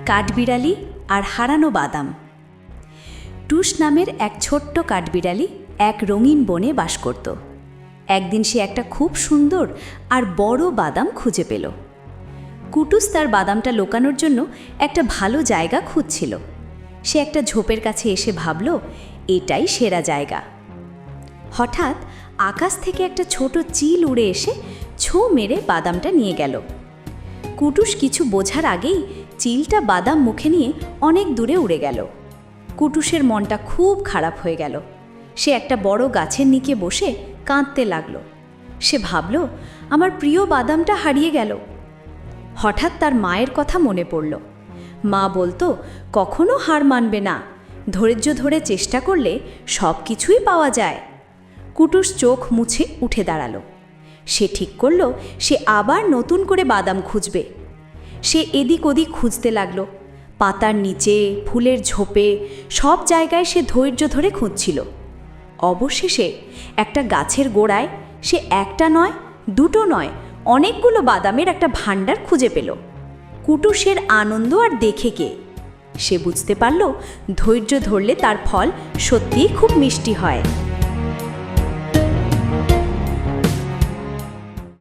কাঠবিড়ালি আর হারানো বাদাম। টুস নামের এক ছোট্ট কাঠবিড়ালি এক রঙিন বনে বাস করত। একদিন সে একটা খুব সুন্দর আর বড় বাদাম খুঁজে পেল। কুটুস তার বাদামটা লুকানোর জন্য একটা ভালো জায়গা খুঁজছিল। সে একটা ঝোপের কাছে এসে ভাবল, এটাই সেরা জায়গা। হঠাৎ আকাশ থেকে একটা ছোট চিল উড়ে এসে ছো মেরে বাদামটা নিয়ে গেল। কুটুস কিছু বোঝার আগেই চিলটা বাদাম মুখে নিয়ে অনেক দূরে উড়ে গেল। কুটুসের মনটা খুব খারাপ হয়ে গেল। সে একটা বড় গাছের নিচে বসে কাঁদতে লাগল। সে ভাবল, আমার প্রিয় বাদামটা হারিয়ে গেল। হঠাৎ তার মায়ের কথা মনে পড়ল। মা বলতো, কখনো হার মানবে না, ধৈর্য ধরে চেষ্টা করলে সব কিছুই পাওয়া যায়। কুটুস চোখ মুছে উঠে দাঁড়ালো। সে ঠিক করল সে আবার নতুন করে বাদাম খুঁজবে। সে এদিক ওদিক খুঁজতে লাগলো, পাতার নিচে, ফুলের ঝোপে, সব জায়গায় সে ধৈর্য ধরে খুঁজছিল। অবশেষে একটা গাছের গোড়ায় সে একটা নয়, দুটো নয়, অনেকগুলো বাদামের একটা ভাণ্ডার খুঁজে পেল। কুটুসের আনন্দ আর দেখে কে! সে বুঝতে পারল ধৈর্য ধরলে তার ফল সত্যিই খুব মিষ্টি হয়।